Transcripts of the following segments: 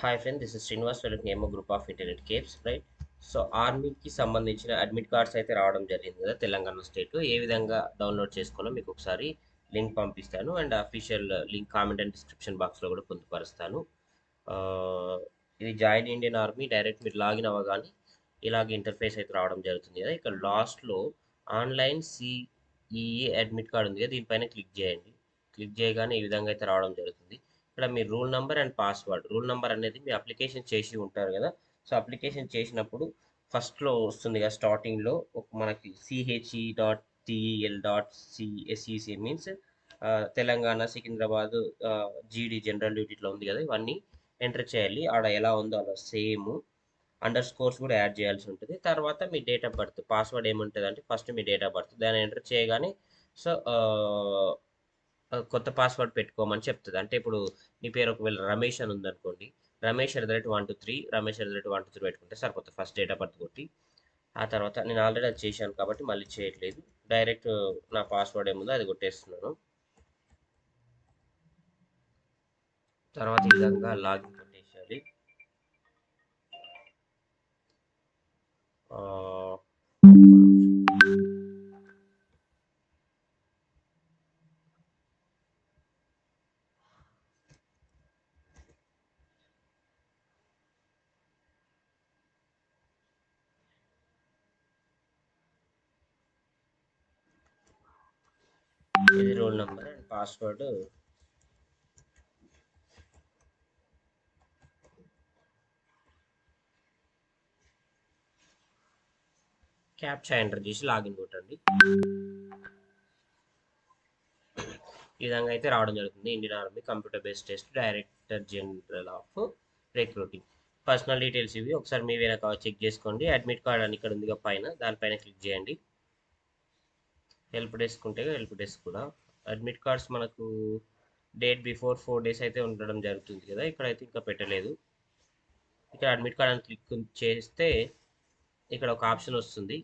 Hi friend, this is Srinivas welcome ఏమో group of internet caps, right? So ఆర్మీకి సంబంధించిన admit cards అయితే రావడం జరిగింది కదా తెలంగాణ స్టేట్. ఏ విధంగా డౌన్లోడ్ చేసుకోవాలో మీకు ఒకసారి లింక్ పంపిస్తాను, and official link comment and description బాక్స్లో కూడా పొందుపరుస్తాను. ఆ, ఇది జాయిన్ ఇండియన్ ఆర్మీ డైరెక్ట్ మీరు లాగిన్ అవ్వగానే ఇలాగ ఇంటర్ఫేస్ అయితే రావడం జరుగుతుంది కదా. ఇక్కడ లాస్ట్లో ఆన్లైన్ సిఈఏ అడ్మిట్ కార్డ్ ఉంది కదా, దీనిపైన క్లిక్ చేయండి. క్లిక్ చేయగానే ఈ విధంగా అయితే రావడం జరుగుతుంది. ఇక్కడ మీ roll number and password, roll number అనేది మీ అప్లికేషన్ చేసి ఉంటారు కదా. సో అప్లికేషన్ చేసినప్పుడు ఫస్ట్లో వస్తుంది కదా, స్టార్టింగ్లో మనకి CHE.TEL.CSEC మీన్స్ తెలంగాణ, సికింద్రాబాద్, జీడీ జనరల్ డ్యూటీలో ఉంది కదా, ఇవన్నీ ఎంటర్ చేయాలి. ఆడ ఎలా ఉందో అలా సేమ్ అండర్ స్కోర్స్ కూడా యాడ్ చేయాల్సి ఉంటుంది. తర్వాత మీ డేట్ ఆఫ్ బర్త్, పాస్వర్డ్ ఏముంటుంది అంటే first me date of birth, దాన్ని ఎంటర్ చేయగానే సో కొత్త పాస్వర్డ్ పెట్టుకోమని చెప్తుంది. అంటే ఇప్పుడు మీ పేరు ఒకవేళ రమేష్ అని ఉందనుకోండి, రమేష్ @123, రమేష్ @123 పెట్టుకుంటే సరిపోతుంది. ఫస్ట్ డేట్ ఆఫ్ బర్త్ కొట్టి ఆ తర్వాత నేను ఆల్రెడీ అది చేశాను కాబట్టి మళ్ళీ చేయట్లేదు. డైరెక్ట్ నా పాస్వర్డ్ ఏముందో అది కొట్టేస్తున్నాను. తర్వాత ఈ విధంగా లాగిన్ కొట్టేసేయాలి. ఇది roll number and password. Captcha enter చేసి లాగిన్ కొట్టండి. ఈ విధంగా అయితే రావడం జరుగుతుంది. Indian army computer based test, director general of recruiting. Personal details ఇవి ఒకసారి మీ వెనక చెక్ చేసుకోండి. అడ్మిట్ కార్డ్ అని ఇక్కడ ఉంది పైన, దానిపైన క్లిక్ చేయండి. హెల్ప్ డెస్క్ ఉంటే హెల్ప్ డెస్క్ కూడా. అడ్మిట్ కార్డ్స్ మనకు డేట్ బిఫోర్ 4 days అయితే ఉండడం జరుగుతుంది కదా, ఇక్కడైతే ఇంకా పెట్టలేదు. ఇక్కడ అడ్మిట్ కార్డ్ అని క్లిక్ చేస్తే ఇక్కడ ఒక ఆప్షన్ వస్తుంది.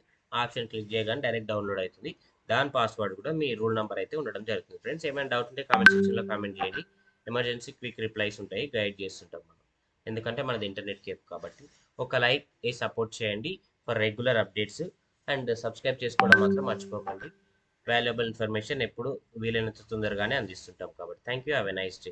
ఆప్షన్ క్లిక్ చేయగానే డైరెక్ట్ డౌన్లోడ్ అవుతుంది. దాని పాస్వర్డ్ కూడా మీ రూల్ నెంబర్ అయితే ఉండడం జరుగుతుంది. ఫ్రెండ్స్, ఏమైనా డౌట్ ఉంటే కామెంట్ సెక్షన్లో కామెంట్ చేయండి. ఎమర్జెన్సీ క్విక్ రిప్లైస్ ఉంటాయి, గైడ్ చేస్తుంటాం మనం, ఎందుకంటే మనది ఇంటర్నెట్ కేప్ కాబట్టి. ఒక లైక్ ఏ సపోర్ట్ చేయండి for regular updates, and subscribe చేసుకోవడం మాత్రం మర్చిపోకండి. వాల్యుబుల్ ఇన్ఫర్మేషన్ ఎప్పుడు వీలైనంత తొందరగానే అందిస్తుంటాం కాబట్టి. Thank you, have a nice day.